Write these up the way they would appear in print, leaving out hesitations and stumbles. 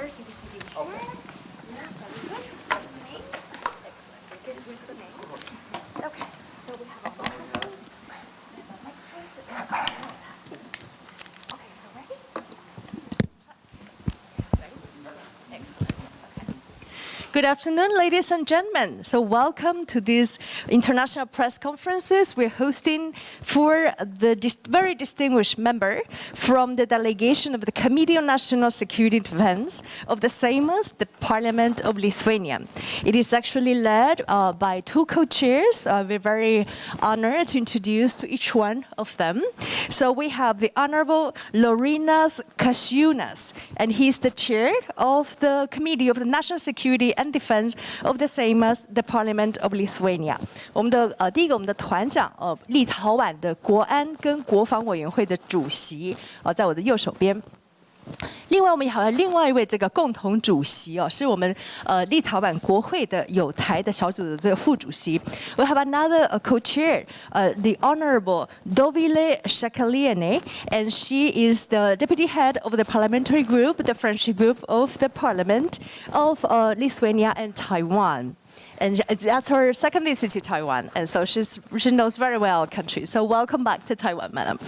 course, it is sitting here. Yes, very good. What's the name? Excellent. We're good with the names. Okay, so we have a microphone. We have a microphone. Okay, so ready? Excellent. Okay. Good afternoon, ladies and gentlemen. So welcome to these international press conferences we're hosting for the very distinguished member from the delegation of the Committee on National Security and Defense of the Seimas, the Parliament of Lithuania. It is actually led by two co-chairs. We're very honored to introduce to each one of them. So we have the Honorable Laurynas Kasčiūnas, and he's the chair of the Committee of the National Security and Defense of the Seimas, the Parliament of Lithuania. 第一个我们的团长立陶宛的国安跟国防委员会的主席在我的右手边。另外，我们还有另外一位这个共同主席是我们立陶宛国会的友台的小组的这个副主席。We have another co-chair, the Honorable Dovile Shakaliene, and she is the deputy head of the parliamentary group, the friendship group of the Parliament of Lithuania and Taiwan. And that's her second visit to Taiwan, and so she knows very well our country. So welcome back to Taiwan, madam.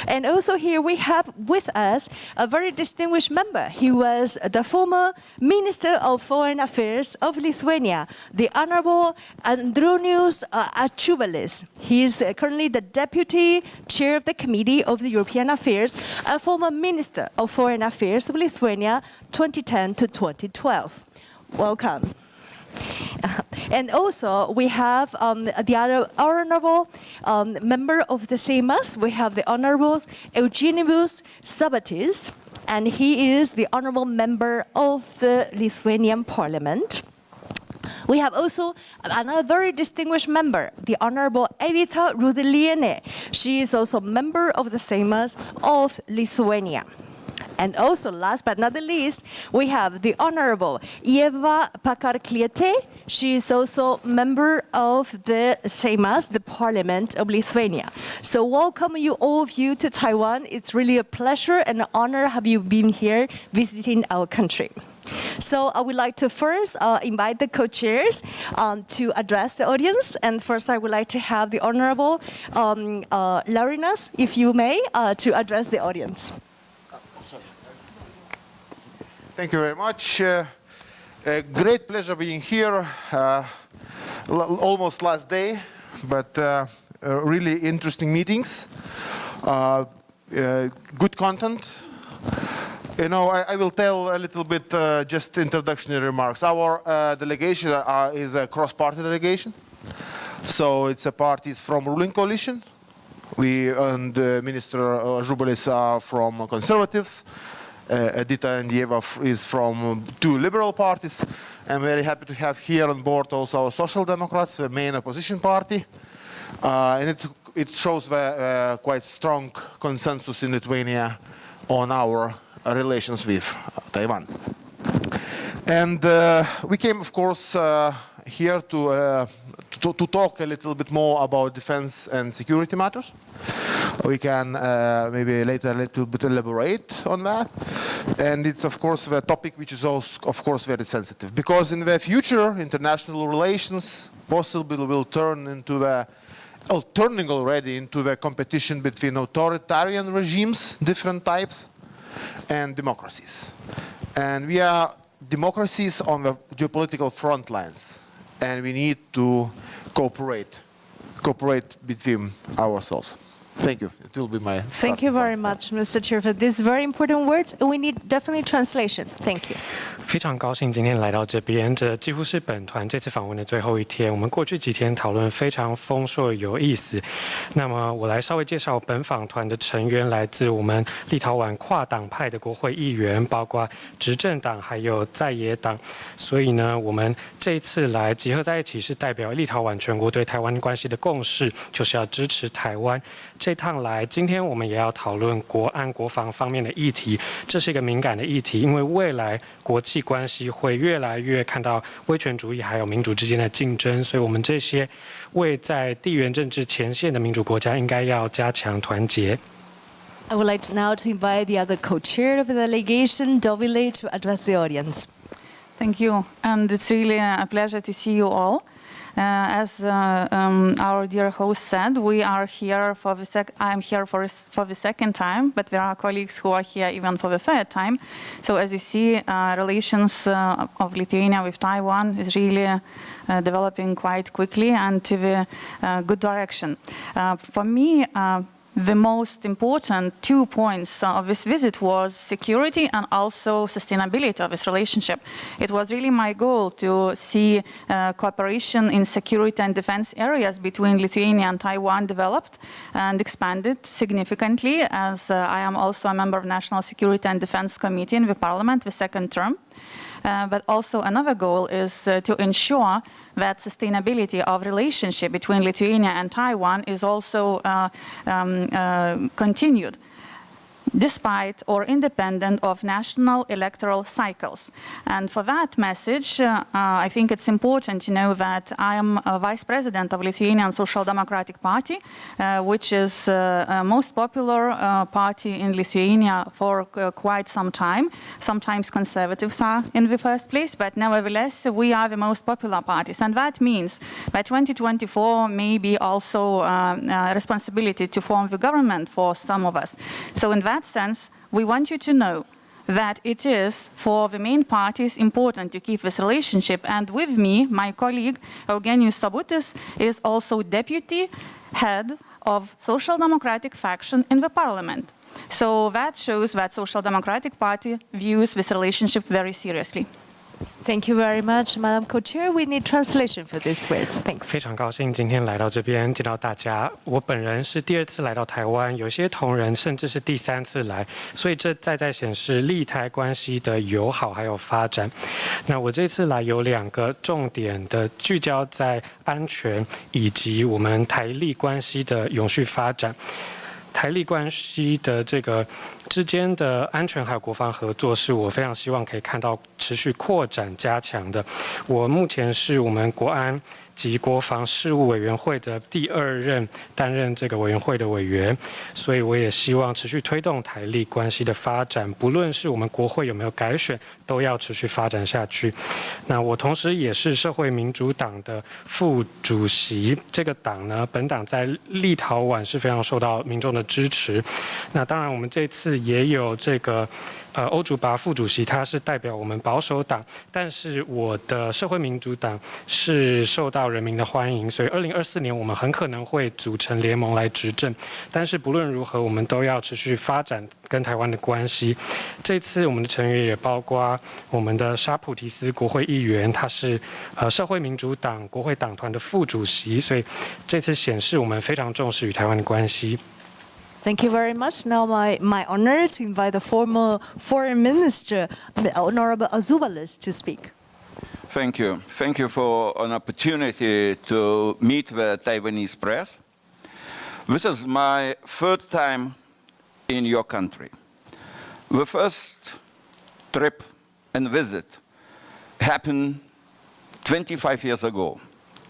And also here we have with us a very distinguished member. He was the former Minister of Foreign Affairs of Lithuania, the Honorable Andronius Ačiubalis. He is currently the Deputy Chair of the Committee of the European Affairs, a former Minister of Foreign Affairs of Lithuania, 2010 to 2012. Welcome. And also, we have the other honorable member of the Seimas. We have the Honorable Eugenijus Sabatis, and he is the honorable member of the Lithuanian Parliament. We have also another very distinguished member, the Honorable Edita Rudeliene. She is also a member of the Seimas of Lithuania. And also, last but not the least, we have the Honorable Ieva Pakarkliete. She is also a member of the Seimas, the Parliament of Lithuania. So welcome you, all of you, to Taiwan. It's really a pleasure and an honor have you been here visiting our country. So I would like to first invite the co-chairs to address the audience. And first I would like to have the Honorable Laurynas, if you may, to address the audience. Thank you very much. A great pleasure being here. Almost last day, but really interesting meetings. Good content. You know, I will tell a little bit just introductory remarks. Our delegation is a cross-party delegation. So it's a parties from ruling coalition. We and Minister Ačiubalis are from Conservatives. Edita and Ieva is from two liberal parties. I'm very happy to have here on board also our Social Democrats, the main opposition party. And it shows the quite strong consensus in Lithuania on our relations with Taiwan. And we came, of course, here to talk a little bit more about defense and security matters. We can maybe later a little bit elaborate on that. And it's, of course, the topic which is also, of course, very sensitive. Because in the future, international relations possibly will turn into the, turning already into the competition between authoritarian regimes, different types, and democracies. And we are democracies on the geopolitical front lines. And we need to cooperate between ourselves. Thank you. It will be my Thank you very much, Mr. Chair, for these very important words. We need definitely translation. Thank you. 非常高兴今天来到这边，这几乎是本团这次访问的最后一天。我们过去几天讨论非常丰硕有意思。那么我来稍微介绍本访团的成员，来自我们立陶宛跨党派的国会议员，包括执政党还有在野党。所以呢，我们这一次来集合在一起，是代表立陶宛全国对台湾关系的共识，就是要支持台湾。这趟来，今天我们也要讨论国安国防方面的议题。这是一个敏感的议题，因为未来国际关系会越来越看到威权主义还有民主之间的竞争，所以我们这些位在地缘政治前线的民主国家应该要加强团结。I would like now to invite the other co-chair of the delegation, Dovile, to address the audience. Thank you, and it's really a pleasure to see you all. As our dear host said, we are here for I'm here for the second time, but there are colleagues who are here even for the third time. So as you see, relations of Lithuania with Taiwan is really developing quite quickly and to the good direction. For me, the most important 2 points of this visit was security and also sustainability of this relationship. It was really my goal to see cooperation in security and defense areas between Lithuania and Taiwan developed and expanded significantly, as I am also a member of National Security and Defense Committee in the Parliament, the second term. But also another goal is to ensure that sustainability of relationship between Lithuania and Taiwan is also continued, despite or independent of national electoral cycles. And for that message, I think it's important to know that I am a vice president of Lithuanian Social Democratic Party, which is most popular party in Lithuania for quite some time. Sometimes conservatives are in the first place, but nevertheless, we are the most popular parties. And that means by 2024, maybe also a responsibility to form the government for some of us. So in that sense, we want you to know that it is for the main parties important to keep this relationship. And with me, my colleague Eugenijus Sabutis is also deputy head of Social Democratic faction in the parliament. So that shows that Social Democratic Party views this relationship very seriously. Thank you very much, Madam Co-Chair. We need translation for these words. Thanks. 非常高兴今天来到这边见到大家。我本人是第2次来到台湾，有些同仁甚至是第3次来，所以这在显示立台关系的友好还有发展。那我这次来有2个重点的聚焦在安全以及我们台立关系的永续发展。台立关系的这个之间的安全还有国防合作，是我非常希望可以看到持续扩展加强的。我目前是我们国安及国防事务委员会的第2任担任这个委员会的委员，所以我也希望持续推动台立关系的发展，不论是我们国会有没有改选，都要持续发展下去。那我同时也是社会民主党的副主席，这个党呢，本党在立陶宛是非常受到民众的支持。那当然，我们这次也有这个。欧竹拔副主席他是代表我们保守党，但是我的社会民主党是受到人民的欢迎，所以2024年我们很可能会组成联盟来执政。但是不论如何，我们都要持续发展跟台湾的关系。这次我们的成员也包括我们的沙普提斯国会议员，他是社会民主党国会党团的副主席，所以这次显示我们非常重视与台湾的关系。Thank you very much. Now my honor to invite the former Foreign Minister, Honorable Azubalis, to speak. Thank you. Thank you for an opportunity to meet the Taiwanese press. This is my 3rd time in your country. The first trip and visit happened 25 years ago.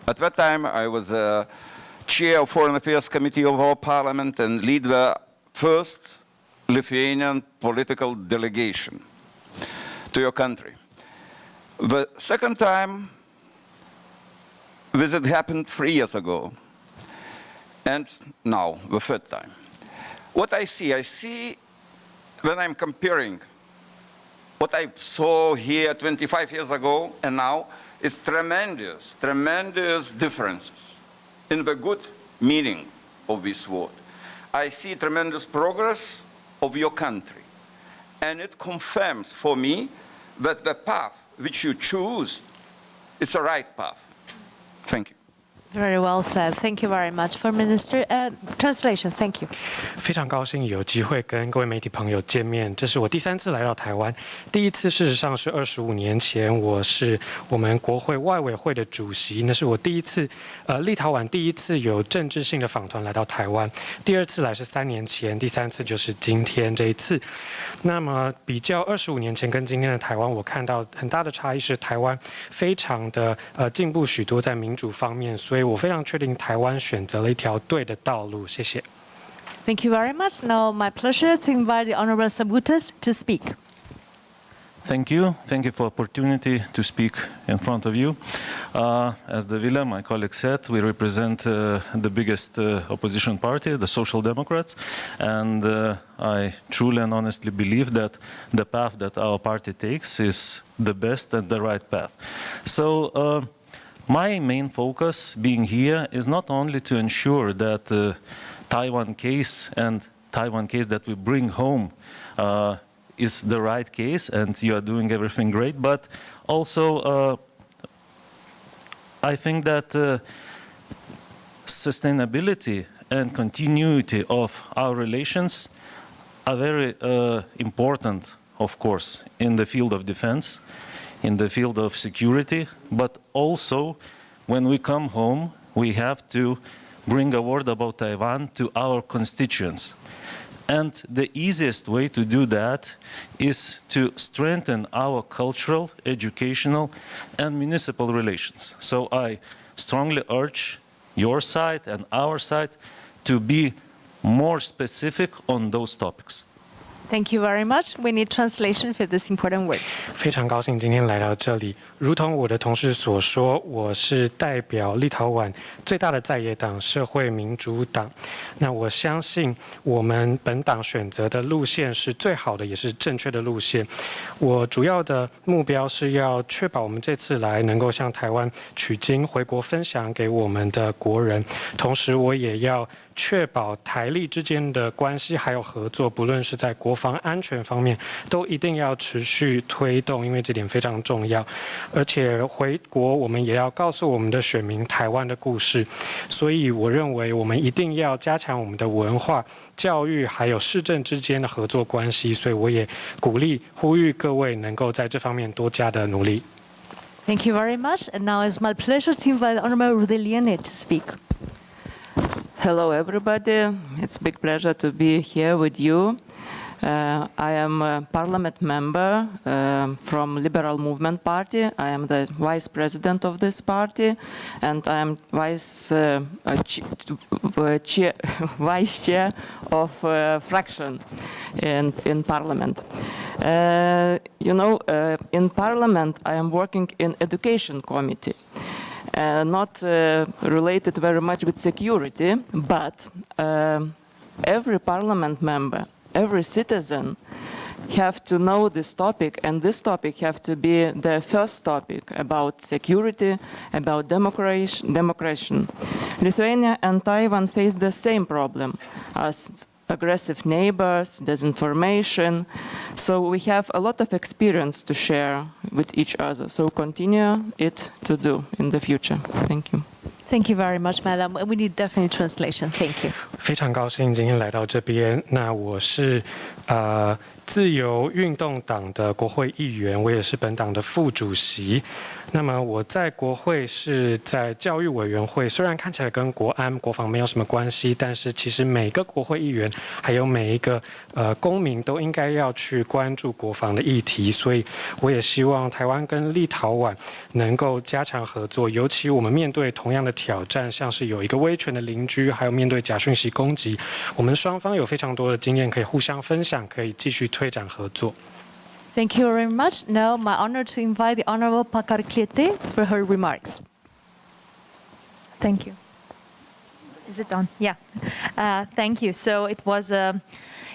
At that time, I was Chair of Foreign Affairs Committee of our Parliament and lead the first Lithuanian political delegation to your country. The second time visit happened 3 years ago, and now the 3rd time. What I see when I'm comparing what I saw here 25 years ago and now is tremendous differences. In the good meaning of this word. I see tremendous progress of your country. And it confirms for me that the path which you choose is the right path. Thank you. Very well said. Thank you very much for Minister. Translation, thank you. 非常高兴有机会跟各位媒体朋友见面，这是我第3次来到台湾。第1次事实上是25年前，我是我们国会外委会的主席，那是我第1次，立陶宛第1次有政治性的访团来到台湾。第2次来是3年前，第3次就是今天这一次。那么比较25年前跟今天的台湾，我看到很大的差异是台湾非常的进步许多在民主方面，所以我非常确定台湾选择了一条对的道路。谢谢。Thank you very much. Now, my pleasure to invite the Honorable Sabutas to speak. Thank you. Thank you for the opportunity to speak in front of you. As Davila, my colleague, said, we represent the biggest opposition party, the Social Democrats, and I truly and honestly believe that the path that our party takes is the best and the right path. So my main focus being here is not only to ensure that Taiwan case and Taiwan case that we bring home is the right case and you are doing everything great, but also I think that sustainability and continuity of our relations are very important, of course, in the field of defense, in the field of security, but also when we come home, we have to bring a word about Taiwan to our constituents. And the easiest way to do that is to strengthen our cultural, educational, and municipal relations. So I strongly urge your side and our side to be more specific on those topics. Thank you very much. We need translation for this important word. 非常高兴今天来到这里。如同我的同事所说，我是代表立陶宛最大的在野党社会民主党。那我相信我们本党选择的路线是最好的，也是正确的路线。我主要的目标是要确保我们这次来能够向台湾取经回国分享给我们的国人，同时我也要确保台立之间的关系还有合作，不论是在国防安全方面，都一定要持续推动，因为这点非常重要。而且回国我们也要告诉我们的选民台湾的故事，所以我认为我们一定要加强我们的文化、教育还有市政之间的合作关系，所以我也鼓励呼吁各位能够在这方面多加的努力。Thank you very much. And now it's my pleasure to invite Honorable Rudeliene to speak. Hello, everybody. It's a big pleasure to be here with you. I am a parliament member from Liberal Movement Party. I am the vice president of this party, and I am vice chair of fraction in parliament. In parliament, I am working in education committee. Not related very much with security, but every parliament member, every citizen have to know this topic, and this topic have to be the first topic about security, about democracy. Lithuania and Taiwan face the same problem as aggressive neighbors, disinformation. So we have a lot of experience to share with each other. So continue it to do in the future. Thank you. Thank you very much, Madam. We need definite translation. Thank you. 非常高兴今天来到这边。那我是自由运动党的国会议员，我也是本党的副主席。那么我在国会是在教育委员会，虽然看起来跟国安、国防没有什么关系，但是其实每个国会议员还有每一个公民都应该要去关注国防的议题。所以我也希望台湾跟立陶宛能够加强合作，尤其我们面对同样的挑战，像是有一个威权的邻居，还有面对假讯息攻击，我们双方有非常多的经验可以互相分享，可以继续推展合作。Thank you very much. Now, my honor to invite the Honorable Pakarklete for her remarks. Thank you. Is it on? Yeah. Thank you. So it was an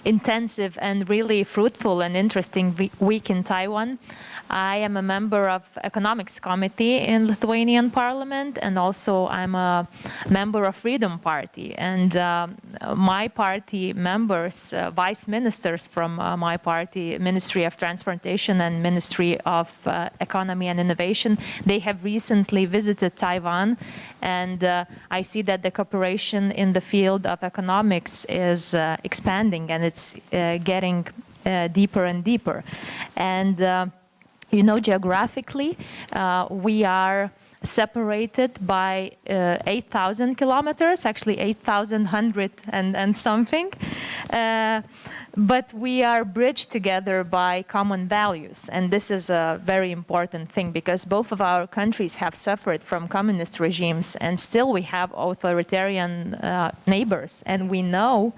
intensive and really fruitful and interesting week in Taiwan. I am a member of Economics Committee in Lithuanian Parliament, and also I'm a member of Freedom Party. And my party members, vice ministers from my party, Ministry of Transportation and Ministry of Economy and Innovation, they have recently visited Taiwan. And I see that the cooperation in the field of economics is expanding, and it's getting deeper and deeper. And geographically, we are separated by 8,000 kilometers, actually 8,100 and something. But we are bridged together by common values. And this is a very important thing because both of our countries have suffered from communist regimes and still we have authoritarian neighbors. And we know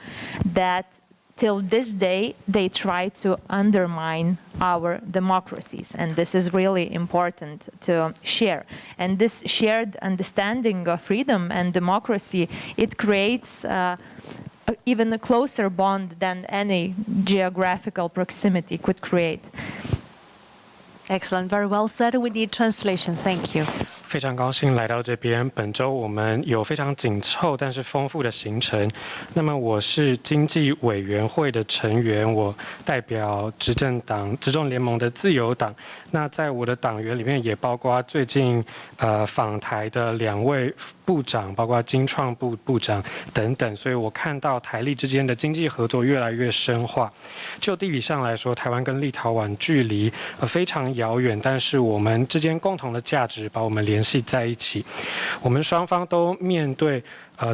that till this day, they try to undermine our democracies. And this is really important to share. And this shared understanding of freedom and democracy, it creates even a closer bond than any geographical proximity could create. Excellent, very well said. We need translation. Thank you. 非常高兴来到这边。本周我们有非常紧凑但是丰富的行程。那么我是经济委员会的成员，我代表执政党执政联盟的自由党。那在我的党员里面也包括最近访台的2位部长，包括经创部部长等等。所以我看到台立之间的经济合作越来越深化。就地理上来说，台湾跟立陶宛距离非常遥远，但是我们之间共同的价值把我们联系在一起。我们双方都面对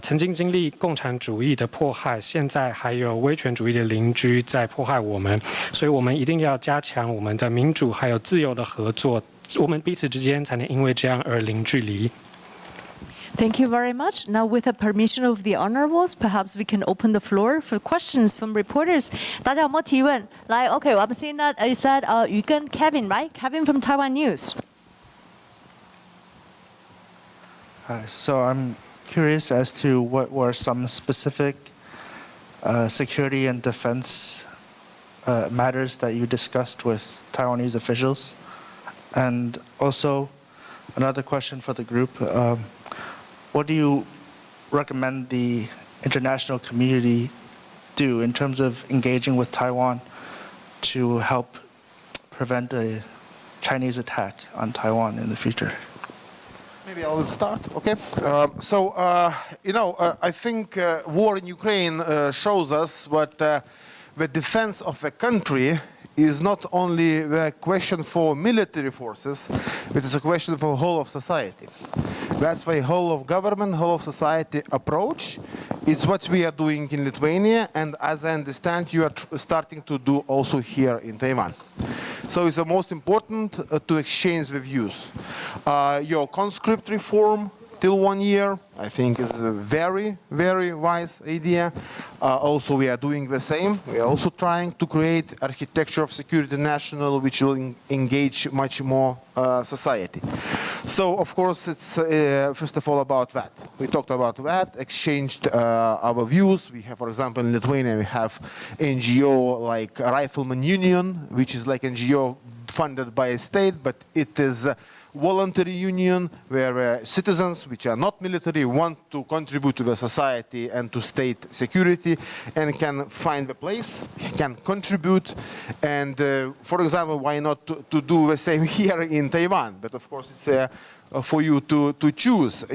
曾经经历共产主义的迫害，现在还有威权主义的邻居在迫害我们，所以我们一定要加强我们的民主还有自由的合作，我们彼此之间才能因为这样而零距离。Thank you very much. Now, with the permission of the honorables, perhaps we can open the floor for questions from reporters. 大家有没有提问？来 ，OK， 我们现在宇跟 Kevin, right? Kevin from Taiwan News. Hi. So I'm curious as to what were some specific security and defense matters that you discussed with Taiwanese officials, and also another question for the group. What do you recommend the international community do in terms of engaging with Taiwan to help prevent a Chinese attack on Taiwan in the future? Maybe I will start, okay? I think war in Ukraine shows us what the defense of a country is not only a question for military forces, it is a question for the whole of society. That's why whole of government, whole of society approach. It's what we are doing in Lithuania, and as I understand, you are starting to do also here in Taiwan. So it's the most important to exchange the views. Your conscript reform till 1 year, I think is a very, very wise idea. Also, we are doing the same. We are also trying to create architecture of security national, which will engage much more society. So, of course, it's first of all about that. We talked about that, exchanged our views. We have, for example, in Lithuania, we have NGO like Rifleman Union, which is like NGO funded by a state, but it is a voluntary union where citizens, which are not military, want to contribute to the society and to state security and can find a place, can contribute. And for example, why not to do the same here in Taiwan? But of course, it's for you to choose.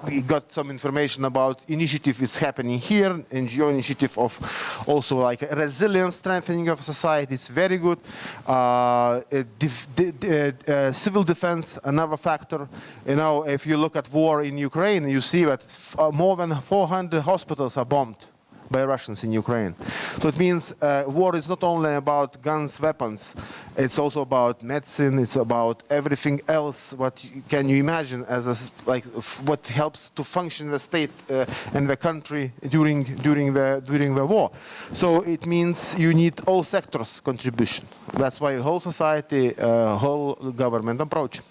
We got some information about initiative is happening here, NGO initiative of also like resilience strengthening of society. It's very good. Civil defense, another factor. If you look at war in Ukraine, you see that more than 400 hospitals are bombed by Russians in Ukraine. So it means war is not only about guns, weapons, it's also about medicine, it's about everything else. What can you imagine as what helps to function the state and the country during the war? So it means you need all sectors contribution. That's why whole society, whole government approach.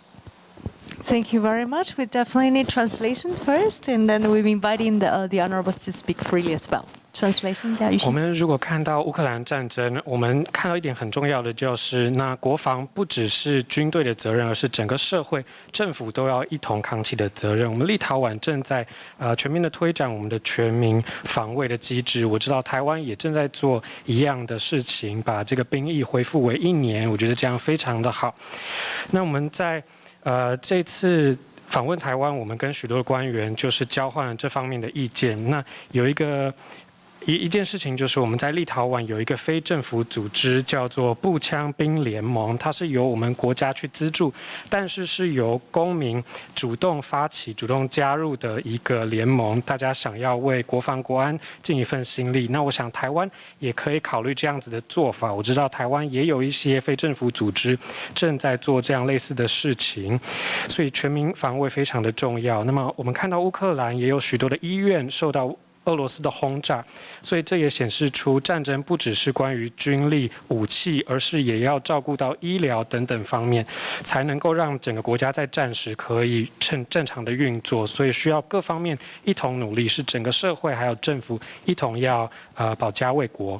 Thank you very much. We definitely need translation first, and then we're inviting the honorables to speak freely as well. Translation. 我们如果看到乌克兰战争，我们看到一点很重要的就是，那国防不只是军队的责任，而是整个社会、政府都要一同扛起的责任。我们立陶宛正在全面的推展我们的全民防卫的机制。我知道台湾也正在做一样的事情，把这个兵役恢复为1年。我觉得这样非常的好。那我们在这次访问台湾，我们跟许多的官员就是交换了这方面的意见。那有一个一件事情就是我们在立陶宛有一个非政府组织叫做步枪兵联盟，它是由我们国家去资助，但是是由公民主动发起、主动加入的一个联盟，大家想要为国防国安尽一份心力。那我想台湾也可以考虑这样子的做法。我知道台湾也有一些非政府组织正在做这样类似的事情，所以全民防卫非常的重要。那么我们看到乌克兰也有许多的医院受到俄罗斯的轰炸，所以这也显示出战争不只是关于军力、武器，而是也要照顾到医疗等等方面，才能够让整个国家在战时可以正常的运作。所以需要各方面一同努力，是整个社会还有政府一同要保家卫国。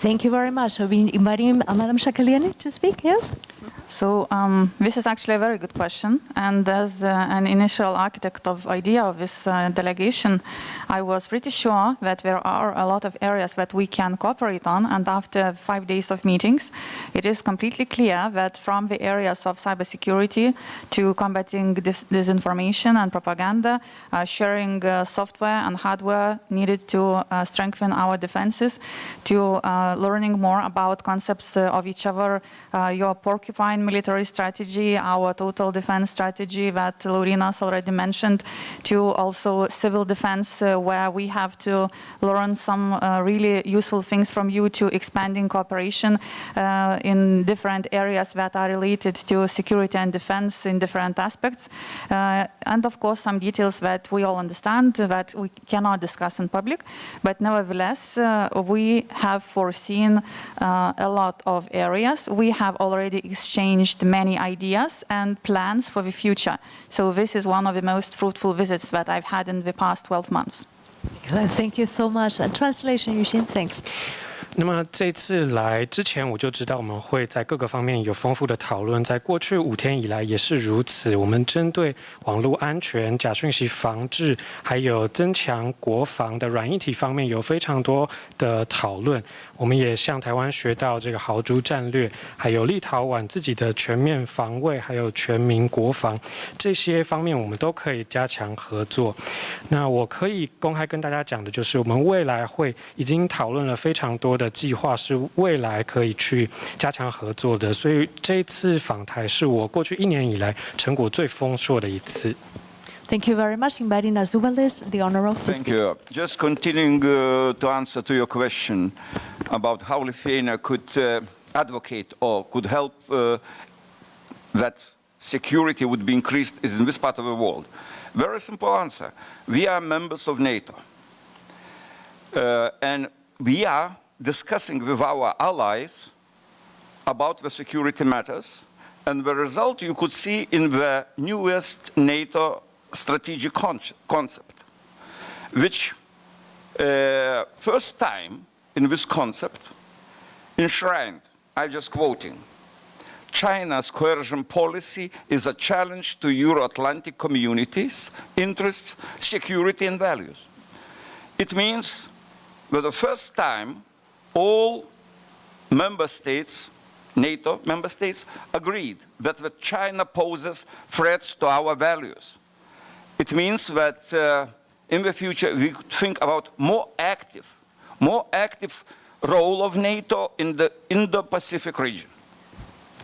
Thank you very much. So we inviting Madam Shakaliani to speak. Yes. So this is actually a very good question. And as an initial architect of idea of this delegation, I was pretty sure that there are a lot of areas that we can cooperate on. And after 5 days of meetings, it is completely clear that from the areas of cybersecurity to combating disinformation and propaganda, sharing software and hardware needed to strengthen our defenses, to learning more about concepts of each other, your porcupine military strategy, our total defense strategy that Laurinas already mentioned, to also civil defense, where we have to learn some really useful things from you, to expanding cooperation in different areas that are related to security and defense in different aspects. And of course, some details that we all understand that we cannot discuss in public, but nevertheless, we have foreseen a lot of areas. We have already exchanged many ideas and plans for the future. So this is one of the most fruitful visits that I've had in the past 12 months. Thank you so much. And translation, Yushin, thanks. 那么这次来之前，我就知道我们会在各个方面有丰富的讨论。在过去5天以来也是如此。我们针对网络安全、假讯息防治，还有增强国防的软硬体方面有非常多的讨论。我们也向台湾学到这个豪猪战略，还有立陶宛自己的全面防卫，还有全民国防这些方面，我们都可以加强合作。那我可以公开跟大家讲的就是，我们未来会已经讨论了非常多的计划，是未来可以去加强合作的。所以这一次访台是我过去1年以来成果最丰硕的一次。Thank you very much. Inviting Azubalis, the honor of to Thank speak. you. Just continuing to answer to your question about how Lithuania could advocate or could help that security would be increased in this part of the world. Very simple answer. We are members of NATO. And we are discussing with our allies about the security matters. And the result you could see in the newest NATO strategic concept, which first time in this concept enshrined, I'm just quoting, China's coercion policy is a challenge to Euro-Atlantic communities' interests, security and values. It means for the first time all member states, NATO member states, agreed that China poses threats to our values. It means that in the future we could think about more active role of NATO in the Indo-Pacific region.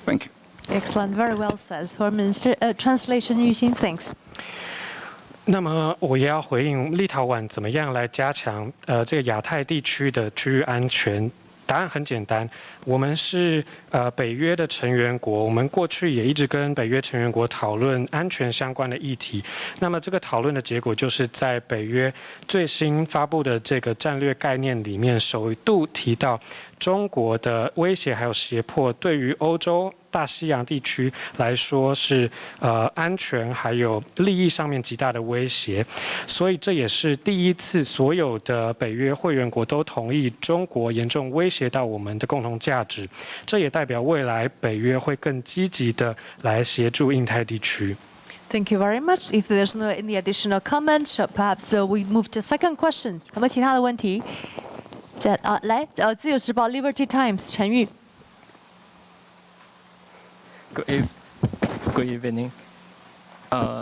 Thank you. Excellent. Very well said. Foreign Minister. Translation, Yushin, thanks. 那么我也要回应立陶宛怎么样来加强这个亚太地区的区域安全。答案很简单，我们是北约的成员国，我们过去也一直跟北约成员国讨论安全相关的议题。那么这个讨论的结果就是在北约最新发布的这个战略概念里面，首度提到中国的威胁还有胁迫对于欧洲大西洋地区来说是安全还有利益上面极大的威胁，所以这也是第一次所有的北约会员国都同意中国严重威胁到我们的共同价值，这也代表未来北约会更积极的来协助印太地区。Thank you very much. If there's no any additional comments, perhaps we move to second questions. 有没有其他的问题？来，自由时报 Liberty Times 陈玉。Good evening.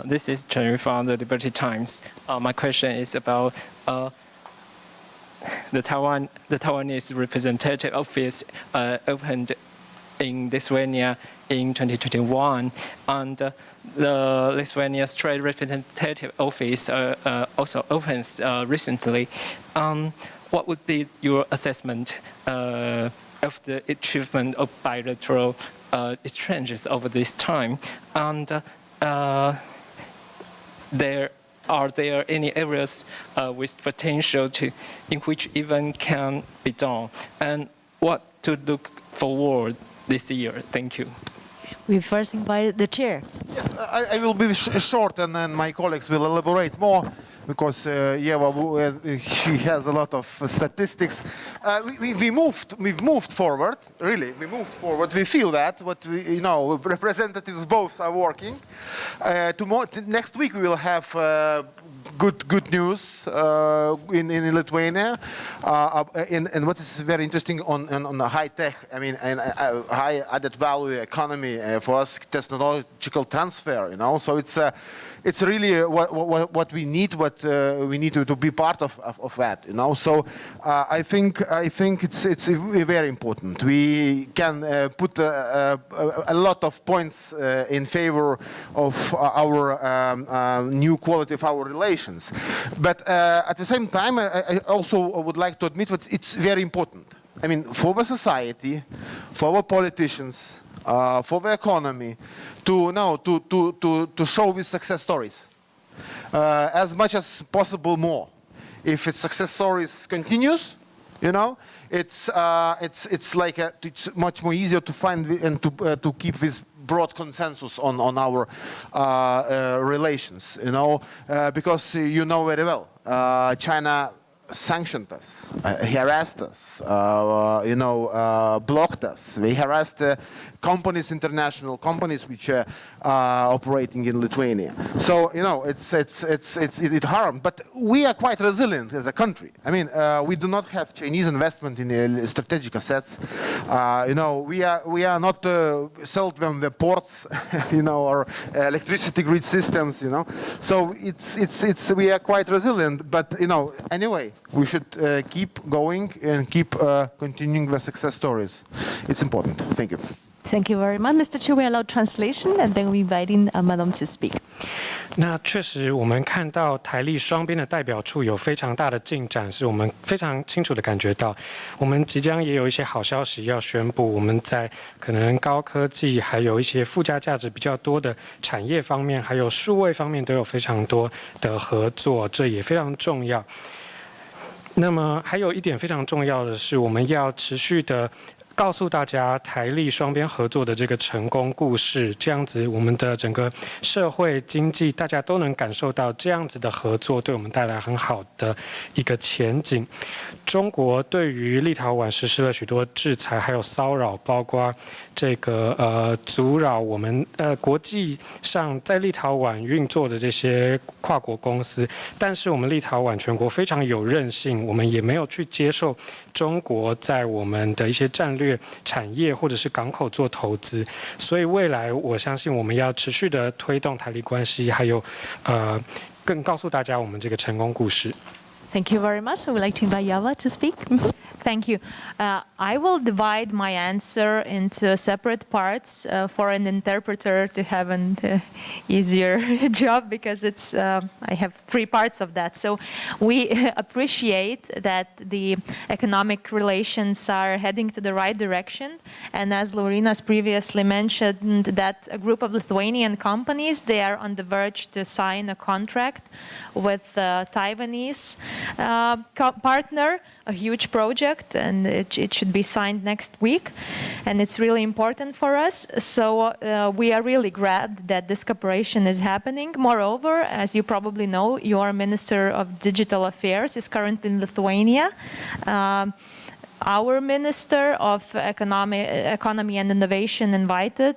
This is Chen Yu from the Liberty Times. My question is about the Taiwanese representative office opened in Lithuania in 2021, and the Lithuania's trade representative office also opens recently. What would be your assessment of the achievement of bilateral exchanges over this time? And are there any areas with potential in which even can be done? And what to look forward this year? Thank you. We first invited the chair. Yes, I will be short, and then my colleagues will elaborate more, because she has a lot of statistics. We've moved forward. Really, we moved forward. We feel that, representatives both are working. Next week we will have good news in Lithuania, and what is very interesting on the high tech, high added value economy for us, technological transfer, so it's really what we need, we need to be part of that, So I think it's very important. We can put a lot of points in favor of our new quality of our relations. But at the same time, I also would like to admit that it's very important. For the society, for our politicians, for the economy, to show these success stories as much as possible more. If its success stories continues, it's much more easier to find and to keep this broad consensus on our relations, because you know very well, China sanctioned us, harassed us, blocked us. They harassed international companies which are operating in Lithuania. So it harmed. But we are quite resilient as a country. We do not have Chinese investment in strategic assets. We are not sold them the ports, or electricity grid systems. So we are quite resilient. But anyway, we should keep going and keep continuing the success stories. It's important. Thank you. Thank you very much, Mr. Chair. We allow translation, and then we invite in Madam to speak. 那确实，我们看到台立双边的代表处有非常大的进展，是我们非常清楚的感觉到。我们即将也有一些好消息要宣布，我们在可能高科技，还有一些附加价值比较多的产业方面，还有数位方面都有非常多的合作，这也非常重要。那么还有一点非常重要的是，我们要持续的告诉大家台立双边合作的这个成功故事，这样子我们的整个社会经济大家都能感受到这样子的合作对我们带来很好的一个前景。中国对于立陶宛实施了许多制裁，还有骚扰，包括这个阻扰我们国际上在立陶宛运作的这些跨国公司，但是我们立陶宛全国非常有韧性，我们也没有去接受中国在我们的一些战略产业或者是港口做投资，所以未来我相信我们要持续的推动台立关系，还有更告诉大家我们这个成功故事。Thank you very much. I would like to invite Yava to speak. Thank you. I will divide my answer into separate parts for an interpreter to have an easier job, because I have 3 parts of that. So we appreciate that the economic relations are heading to the right direction. And as Laurinas previously mentioned, that a group of Lithuanian companies, they are on the verge to sign a contract with a Taiwanese partner, a huge project, and it should be signed next week, and it's really important for us. So we are really glad that this cooperation is happening. Moreover, as you probably know, your Minister of Digital Affairs is currently in Lithuania. Our Minister of Economy and Innovation invited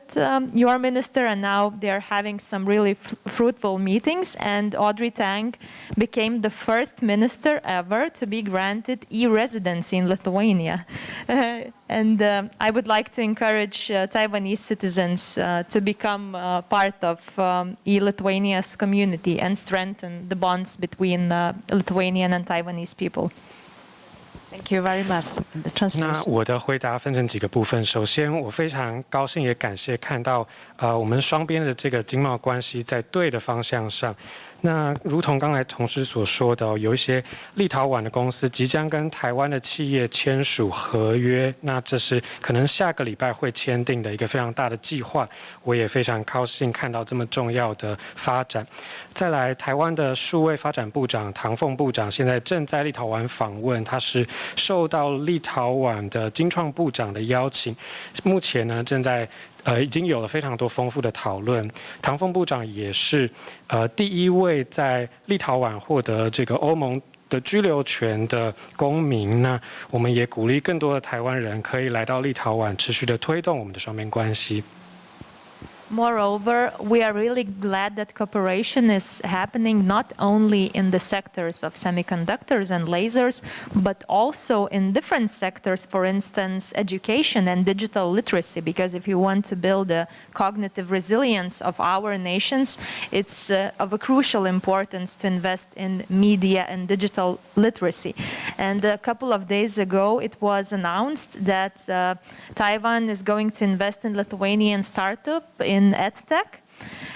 your minister, and now they're having some really fruitful meetings. And Audrey Tang became the first minister ever to be granted e-residency in Lithuania. And I would like to encourage Taiwanese citizens to become part of e-Lithuania's community and strengthen the bonds between Lithuanian and Taiwanese people. Thank you very much. The 那 translation. 我的回答分成几个部分。首先，我非常高兴也感谢看到，我们双边的这个经贸关系在对的方向上。那如同刚才同事所说的，有一些立陶宛的公司即将跟台湾的企业签署合约，那这是可能下个礼拜会签订的一个非常大的计划。我也非常高兴看到这么重要的发展。再来，台湾的数位发展部长唐凤部长现在正在立陶宛访问，他是受到立陶宛的经创部长的邀请，目前呢正在已经有了非常多丰富的讨论。唐凤部长也是第一位在立陶宛获得这个欧盟的居留权的公民。那我们也鼓励更多的台湾人可以来到立陶宛，持续的推动我们的双边关系。Moreover, we are really glad that cooperation is happening not only in the sectors of semiconductors and lasers, but also in different sectors, for instance, education and digital literacy, because if you want to build a cognitive resilience of our nations, it's of a crucial importance to invest in media and digital literacy. And a couple of days ago, it was announced that Taiwan is going to invest in Lithuanian startup in EdTech.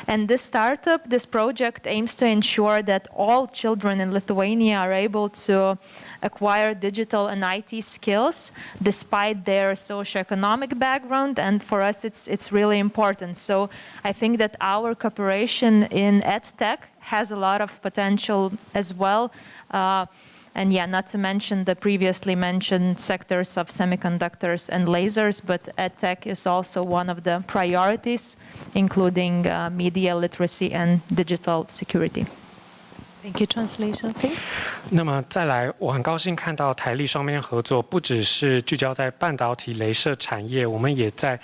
And this startup, this project aims to ensure that all children in Lithuania are able to acquire digital and IT skills despite their socioeconomic background, and for us it's really important. So I think that our cooperation in EdTech has a lot of potential as well. And yeah, not to mention the previously mentioned sectors of semiconductors and lasers, but EdTech is also one of the priorities, including media literacy and digital security. Thank you. Translation, please. 那么再来，我很高兴看到台立双边合作，不只是聚焦在半导体、雷射产业，我们也在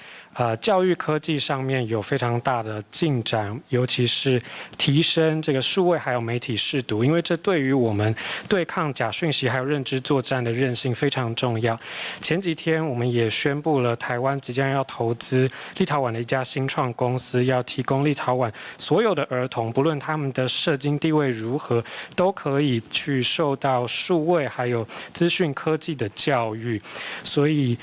教育科技上面有非常大的进展，尤其是提升这个数位还有媒体识读，因为这对于我们对抗假讯息还有认知作战的韧性非常重要。前几天我们也宣布了，台湾即将要投资立陶宛的一家新创公司，要提供立陶宛所有的儿童，不论他们的社经地位如何，都可以去受到数位还有资讯科技的教育，所以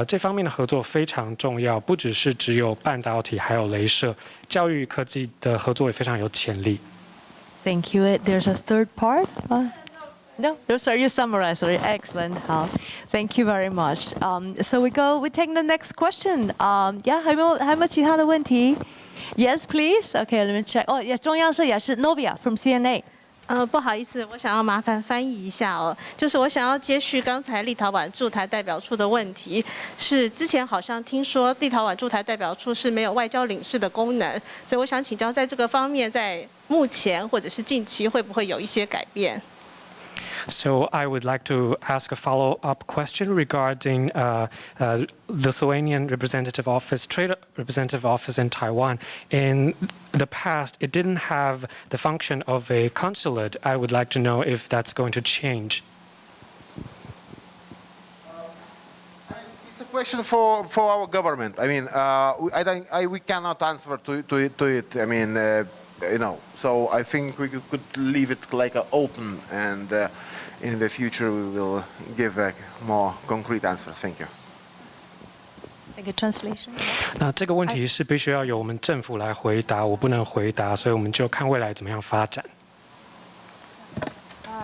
这方面的合作非常重要，不只是只有半导体，还有雷射，教育科技的合作也非常有潜力。Thank you. There's a third part. No, sorry, you summarized. Sorry, excellent. Thank you very much. So we take the next question. Yeah, 还有没有其他的问题 ？Yes, please. Okay, let me check. Oh, yeah, 中央社也是 Novia from CNA. 不好意思，我想要麻烦翻译一下哦。就是我想要接续刚才立陶宛驻台代表处的问题，是之前好像听说立陶宛驻台代表处是没有外交领事的功能，所以我想请教，在这个方面，在目前或者是近期会不会有一些改变？ So I would like to ask a follow-up question regarding Lithuanian representative office, trade representative office in Taiwan. In the past, it didn't have the function of a consulate. I would like to know if that's going to change. It's a question for our government. I mean, we cannot answer to it. I mean, so I think we could leave it like open, and in the future we will give more concrete answers. Thank you. Thank you. Translation. 那这个问题是必须要由我们政府来回答，我不能回答，所以我们就看未来怎么样发展。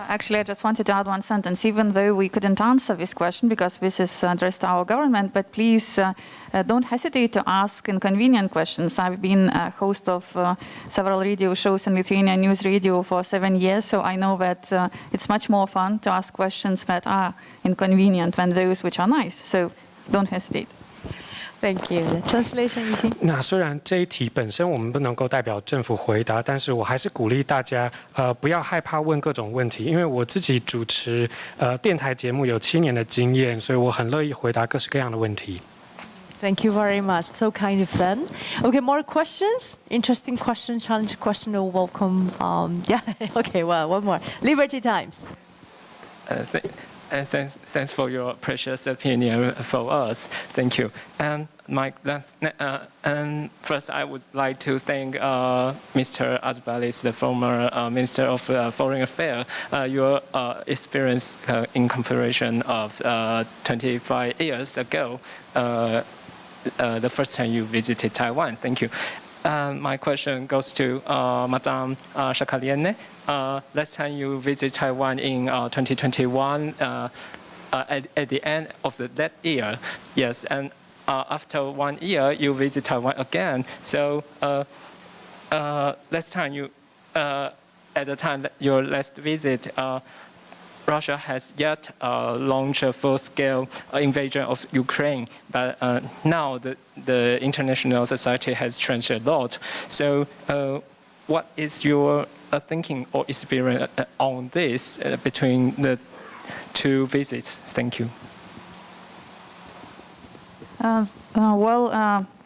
Actually, I just wanted to add one sentence, even though we couldn't answer this question because this is addressed to our government, but please don't hesitate to ask inconvenient questions. I've been a host of several radio shows in Lithuanian News Radio for 7 years, so I know that it's much more fun to ask questions that are inconvenient than those which are nice, so don't hesitate. Thank you. Translation, 雨欣。那虽然这一题本身我们不能够代表政府回答，但是我还是鼓励大家不要害怕问各种问题，因为我自己主持电台节目有7年的经验，所以我很乐意回答各式各样的问题。 Thank you very much. So kind of them. Okay, more questions? Interesting question, challenge question. Or welcome. Yeah. Okay. Well, one more. Liberty Times. And thanks for your precious opinion for us. Thank you. And And first, I would like to thank Mr. Azbalis, the former Minister of Foreign Affairs, your experience in comparison of 25 years ago, the first time you visited Taiwan. Thank you. My question goes to Madame Shakaliene. Last time you visited Taiwan in 2021, at the end of that year, yes, and after 1 year you visit Taiwan again. So last time you, at the time that your last visit, Russia has yet launched a full-scale invasion of Ukraine, but now the international society has changed a lot. So what is your thinking or experience on this between the two visits? Thank you.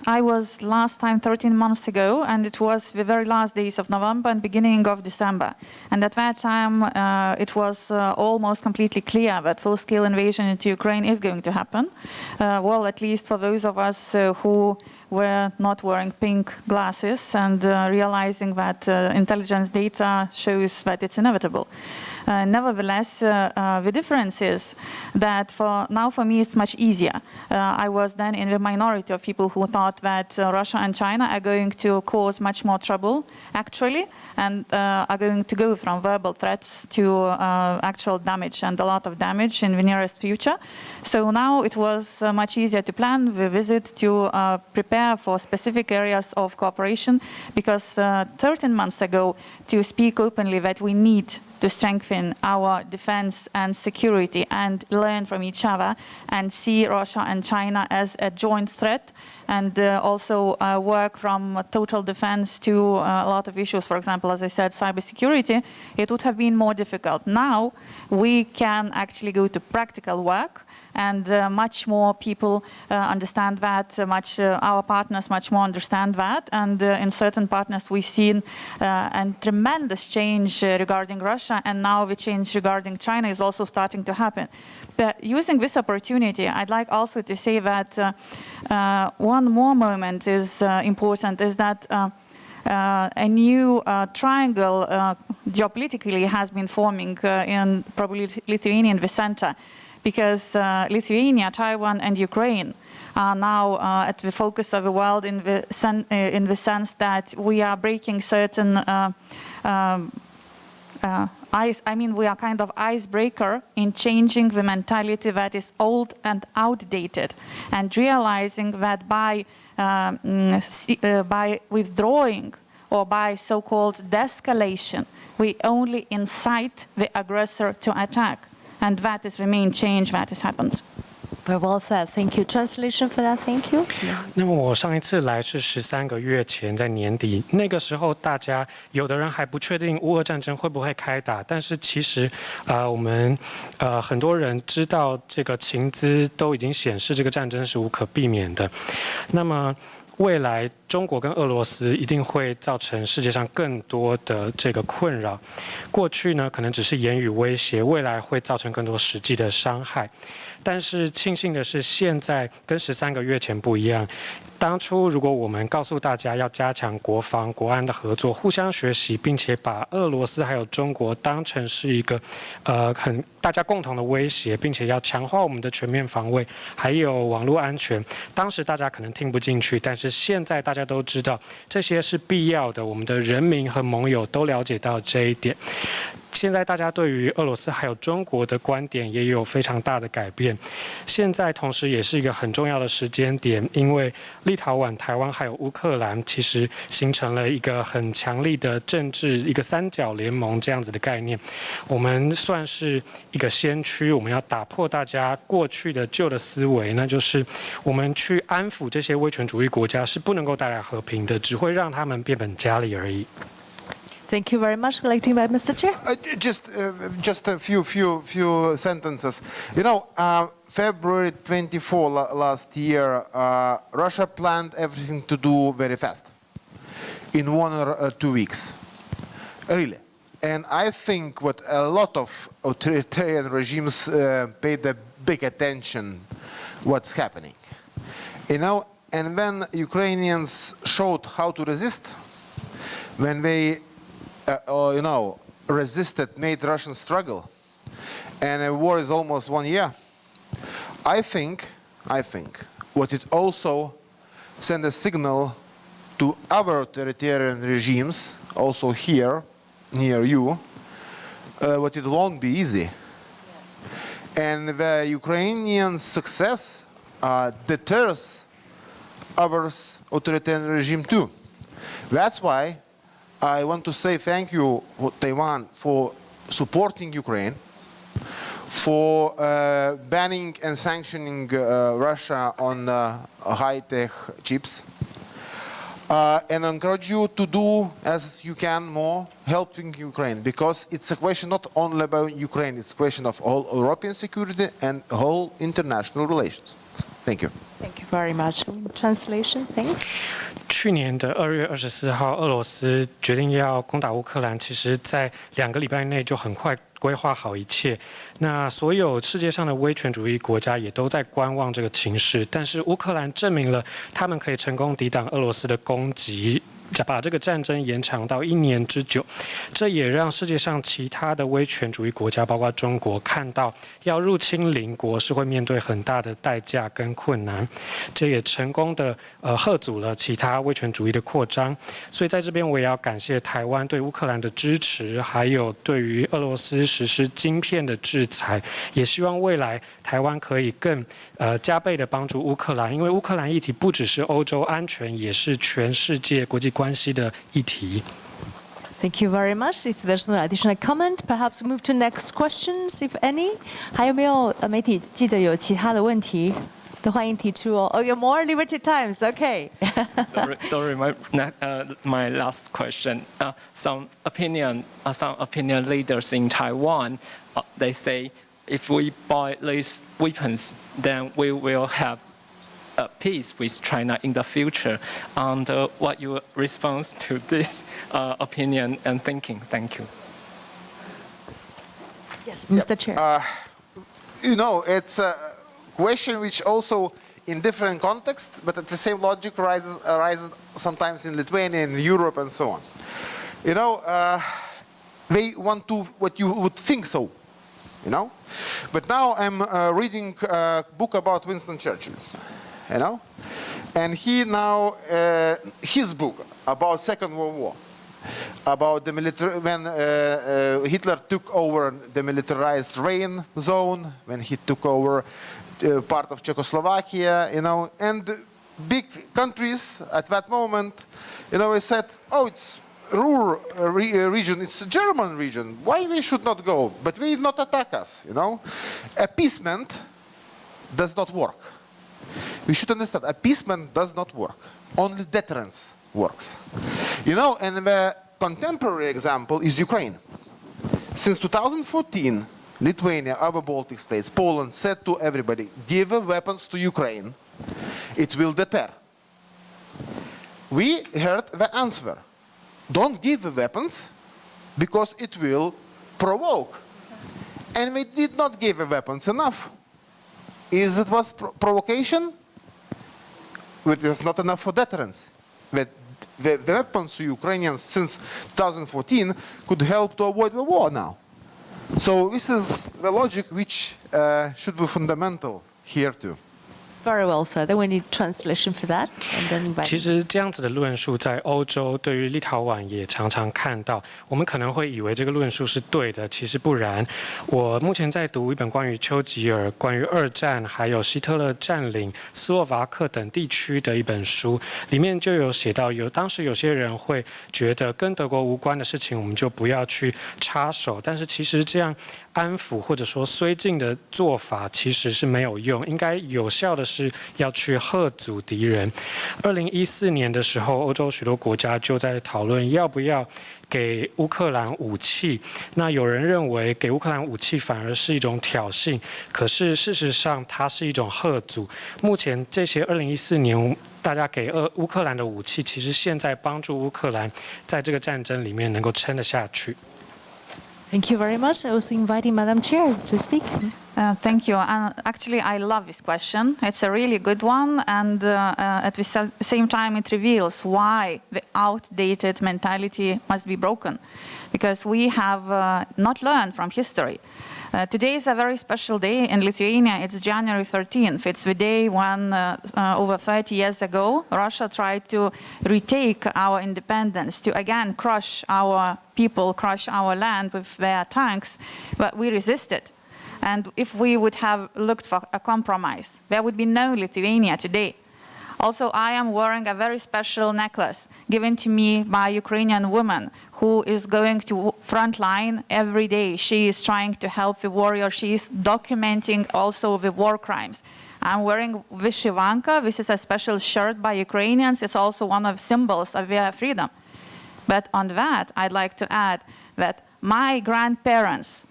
I was last time 13 months ago, and it was the very last days of November and beginning of December. And at that time, it was almost completely clear that full-scale invasion into Ukraine is going to happen. At least for those of us who were not wearing pink glasses and realizing that intelligence data shows that it's inevitable. Nevertheless, the difference is that for me it's much easier. I was then in the minority of people who thought that Russia and China are going to cause much more trouble, actually, and are going to go from verbal threats to actual damage, and a lot of damage in the nearest future. So now it was much easier to plan the visit, to prepare for specific areas of cooperation, because 13 months ago, to speak openly that we need to strengthen our defense and security and learn from each other and see Russia and China as a joint threat, and also work from total defense to a lot of issues, for example, as I said, cybersecurity, it would have been more difficult. Now we can actually go to practical work, and much more people understand that, our partners much more understand that, and in certain partners we've seen a tremendous change regarding Russia, and now the change regarding China is also starting to happen. But using this opportunity, I'd like also to say that one more moment is important, is that a new triangle geopolitically has been forming in probably Lithuania in the center, because Lithuania, Taiwan, and Ukraine are now at the focus of the world in the sense that we are breaking certain we are kind of icebreaker in changing the mentality that is old and outdated, and realizing that by withdrawing or by so-called de-escalation, we only incite the aggressor to attack. And that is the main change that has happened. Very well said. Thank you. Translation for that. Thank you. 那么我上一次来是13个月前，在年底，那个时候大家有的人还不确定乌俄战争会不会开打，但是其实我们很多人知道这个情资都已经显示这个战争是无可避免的。那么未来中国跟俄罗斯一定会造成世界上更多的这个困扰。过去呢，可能只是言语威胁，未来会造成更多实际的伤害。但是庆幸的是，现在跟13个月前不一样。当初如果我们告诉大家要加强国防、国安的合作，互相学习，并且把俄罗斯还有中国当成是一个大家共同的威胁，并且要强化我们的全面防卫，还有网络安全。当时大家可能听不进去，但是现在大家都知道这些是必要的，我们的人民和盟友都了解到这一点。现在大家对于俄罗斯还有中国的观点也有非常大的改变。现在同时也是一个很重要的时间点，因为立陶宛、台湾还有乌克兰其实形成了一个很强力的政治一个三角联盟这样子的概念。我们算是一个先驱，我们要打破大家过去的旧的思维，那就是我们去安抚这些威权主义国家是不能够带来和平的，只会让他们变本加厉而已。Thank you very much. Collecting by Mr. Chair. Just a few sentences. You know, February 24 last year, Russia planned everything to do very fast, in 1 or 2 weeks, really. And I think what a lot of authoritarian regimes paid a big attention what's happening. You know, And when Ukrainians showed how to resist, when they, resisted, made Russian struggle, and the war is almost 1 year, I think what it also send a signal to other authoritarian regimes, also here, near you, what it won't be easy. And the Ukrainian success deters others authoritarian regime too. That's why I want to say thank you, Taiwan, for supporting Ukraine, for banning and sanctioning Russia on high-tech chips, and encourage you to do as you can more helping Ukraine, because it's a question not only about Ukraine, it's a question of all European security and whole international relations. Thank you. Thank you very much. Translation, thanks. 去年的2月24号，俄罗斯决定要攻打乌克兰，其实在2个礼拜内就很快规划好一切。那所有世界上的威权主义国家也都在观望这个情势，但是乌克兰证明了他们可以成功抵挡俄罗斯的攻击，把这个战争延长到1年之久。这也让世界上其他的威权主义国家，包括中国，看到要入侵邻国是会面对很大的代价跟困难。这也成功的嚇阻了其他威权主义的扩张。所以在这边我也要感谢台湾对乌克兰的支持，还有对于俄罗斯实施晶片的制裁。也希望未来台湾可以更加倍的帮助乌克兰，因为乌克兰议题不只是欧洲安全，也是全世界国际关系的议题。Thank you very much. If there's no additional comment, perhaps move to next questions, if any. 还有没有媒体记得有其他的问题？都欢迎提出哦。Okay, more limited times. Okay. Sorry, my last question. Some opinion leaders in Taiwan, they say if we buy these weapons, then we will have peace with China in the future. And what your response to this opinion and thinking? Thank you. Yes, Mr. Chair. It's a question which also in different contexts, but at the same logic arises sometimes in Lithuania, in Europe, and so on. They want to what you would think so, But now I'm reading a book about Winston Churchill, and he now his book about Second World War, about the military when Hitler took over the militarized Rhine zone, when he took over part of Czechoslovakia, and big countries at that moment, they said, oh, it's rural region, it's a German region, why we should not go? But they did not attack us, Appeasement does not work. We should understand, appeasement does not work. Only deterrence works. And the contemporary example is Ukraine. Since 2014, Lithuania, other Baltic states, Poland said to everybody, give weapons to Ukraine, it will deter. We heard the answer. Don't give the weapons because it will provoke. And we did not give the weapons enough. Is it was provocation? It was not enough for deterrence. The weapons to Ukrainians since 2014 could help to avoid the war now. So this is the logic which should be fundamental here too. Very well said. Then we need translation for that, and then invite. 其实这样子的论述在欧洲对于立陶宛也常常看到。我们可能会以为这个论述是对的，其实不然。我目前在读一本关于丘吉尔、关于2战还有希特勒占领斯洛伐克等地区的一本书，里面就有写到，当时有些人会觉得跟德国无关的事情，我们就不要去插手。但是其实这样安抚或者说绥靖的做法其实是没有用，应该有效的是要去嚇阻敌人。2014年的时候，欧洲许多国家就在讨论要不要给乌克兰武器。那有人认为给乌克兰武器反而是一种挑衅，可是事实上它是一种嚇阻。目前这些2014年大家给乌克兰的武器，其实现在帮助乌克兰在这个战争里面能够撑得下去。Thank you very much. I also inviting Madam Chair to speak. Thank you. Actually, I love this question. It's a really good one, and at the same time, it reveals why the outdated mentality must be broken, because we have not learned from history. Today is a very special day in Lithuania. It's January 13th. It's the day when, over 30 years ago, Russia tried to retake our independence, to again crush our people, crush our land with their tanks, but we resisted. And if we would have looked for a compromise, there would be no Lithuania today. Also, I am wearing a very special necklace given to me by a Ukrainian woman who is going to front line every day. She is trying to help the warrior. She is documenting also the war crimes. I'm wearing Vyshivanka. This is a special shirt by Ukrainians. It's also one of the symbols of their freedom. But on that, I'd like to add that my grandparents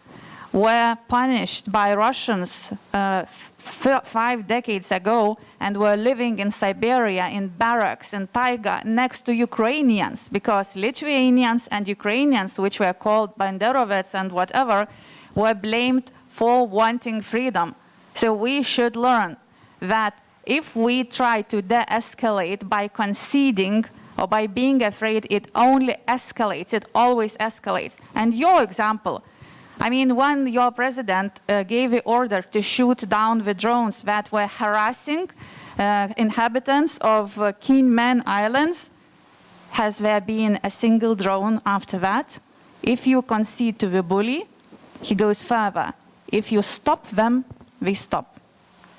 were punished by Russians 5 decades ago and were living in Siberia in barracks in taiga next to Ukrainians, because Lithuanians and Ukrainians, which were called Banderovets and whatever, were blamed for wanting freedom. So we should learn that if we try to de-escalate by conceding or by being afraid, it only escalates, it always escalates. And your example, I mean, when your president gave the order to shoot down the drones that were harassing inhabitants of Kinmen Islands, has there been a single drone after that? If you concede to the bully, he goes further. If you stop them, they stop.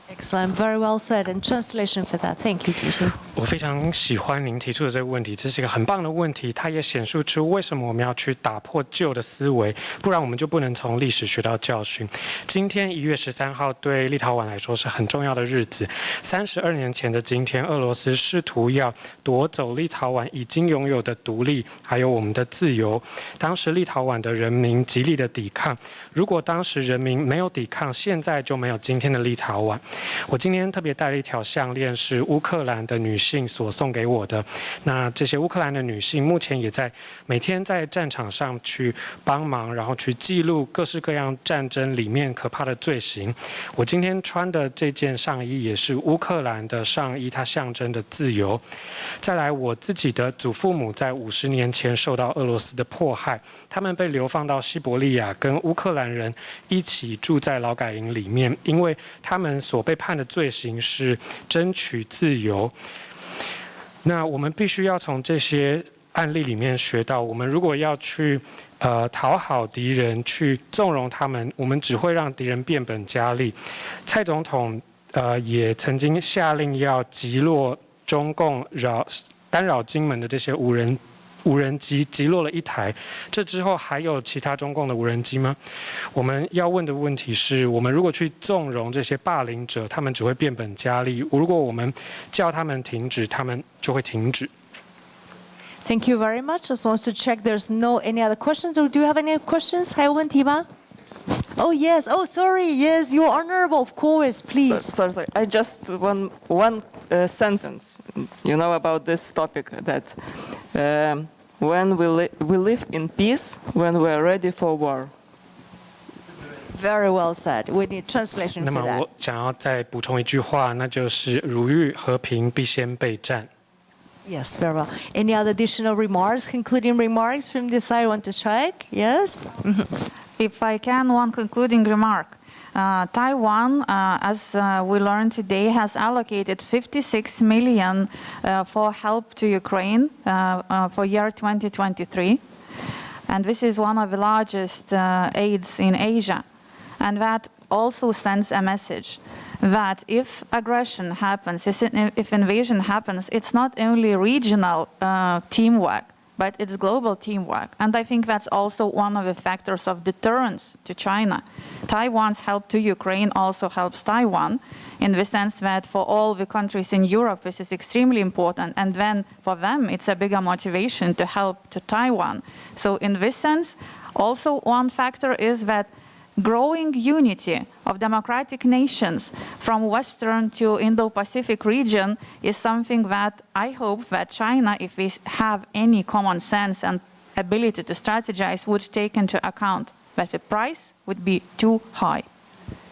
Excellent, very well said. And translation for that. Thank you, Gushi. 我非常喜欢您提出的这个问题，这是一个很棒的问题，它也显示出为什么我们要去打破旧的思维，不然我们就不能从历史学到教训。今天1月13号对立陶宛来说是很重要的日子。32年前的今天，俄罗斯试图要夺走立陶宛已经拥有的独立，还有我们的自由。当时立陶宛的人民极力的抵抗，如果当时人民没有抵抗，现在就没有今天的立陶宛。我今天特别带了一条项链，是乌克兰的女性所送给我的。那这些乌克兰的女性目前也每天在战场上去帮忙，然后去记录各式各样战争里面可怕的罪行。我今天穿的这件上衣也是乌克兰的上衣，它象征的自由。再来，我自己的祖父母在50年前受到俄罗斯的迫害，他们被流放到西伯利亚，跟乌克兰人一起住在劳改营里面，因为他们所被判的罪行是争取自由。那我们必须要从这些案例里面学到，我们如果要去讨好敌人，去纵容他们，我们只会让敌人变本加厉。蔡总统也曾经下令要击落中共干扰金门的这些无人机，击落了1台。这之后还有其他中共的无人机吗？我们要问的问题是，我们如果去纵容这些霸凌者，他们只会变本加厉。如果我们叫他们停止，他们就会停止。Thank you very much. Just wants to check there's no any other questions, or do you have any questions? 还有问题吗？ Oh yes. Oh sorry. Yes, you're honorable. Of course, please. Sorry. I just one sentence. You know about this topic that when we live in peace when we are ready for war. Very well said. We need translation 那 for 么 that. 我想要再补充一句话，那就是如遇和平必先备战。 Yes, very well. Any other additional remarks, concluding remarks from this side? Want to check? Yes. If I can, one concluding remark. Taiwan, as we learned today, has allocated 56 million for help to Ukraine for year 2023. And this is one of the largest aids in Asia. And that also sends a message that if aggression happens, if invasion happens, it's not only regional teamwork, but it's global teamwork. And I think that's also one of the factors of deterrence to China. Taiwan's help to Ukraine also helps Taiwan in the sense that for all the countries in Europe, this is extremely important. And then for them, it's a bigger motivation to help to Taiwan. So in this sense, also one factor is that growing unity of democratic nations from Western to Indo-Pacific region is something that I hope that China, if we have any common sense and ability to strategize, would take into account, that the price would be too high.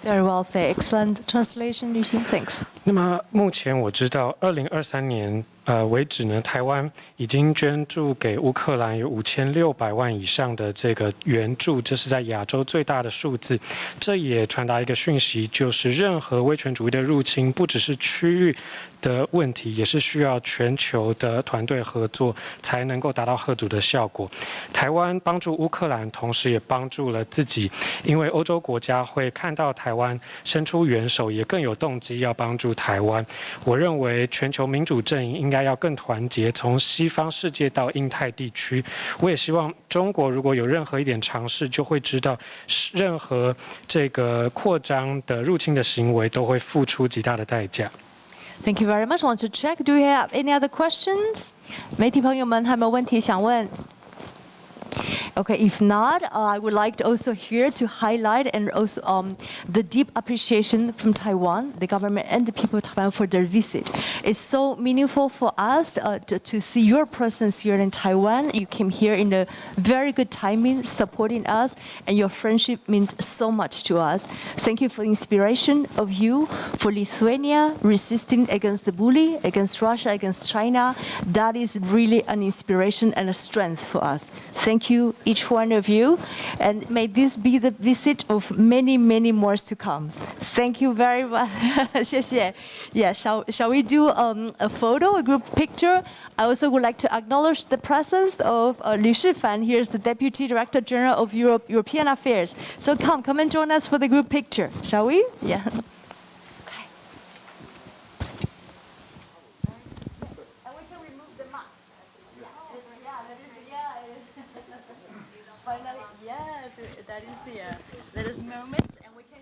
Very well said. Excellent translation, Lucy. Thanks. 那么目前我知道，2023年为止呢，台湾已经捐助给乌克兰有5600万以上的这个援助，这是在亚洲最大的数字。这也传达一个讯息，就是任何威权主义的入侵，不只是区域的问题，也是需要全球的团队合作才能够达到嚇阻的效果。台湾帮助乌克兰，同时也帮助了自己，因为欧洲国家会看到台湾伸出援手，也更有动机要帮助台湾。我认为全球民主阵营应该要更团结，从西方世界到印太地区。我也希望中国如果有任何一点尝试，就会知道任何这个扩张的入侵的行为都会付出极大的代价。Thank you very much. I want to check. Do you have any other questions? 媒体朋友们还有没有问题想问？ Okay, if not, I would like to also here to highlight and also the deep appreciation from Taiwan, the government and the people of Taiwan for their visit. It's so meaningful for us to see your presence here in Taiwan. You came here in a very good timing, supporting us, and your friendship meant so much to us. Thank you for the inspiration of you, for Lithuania resisting against the bully, against Russia, against China. That is really an inspiration and a strength for us. Thank you, each one of you, and may this be the visit of many, many more to come. Thank you very much. 谢谢. Yeah, shall we do a photo, a group picture? I also would like to acknowledge the presence of Liu Shifan. Here's the Deputy Director General of European Affairs. So come and join us for the group picture, shall we? Yeah. Finally, yes, that is the latest moment, and we can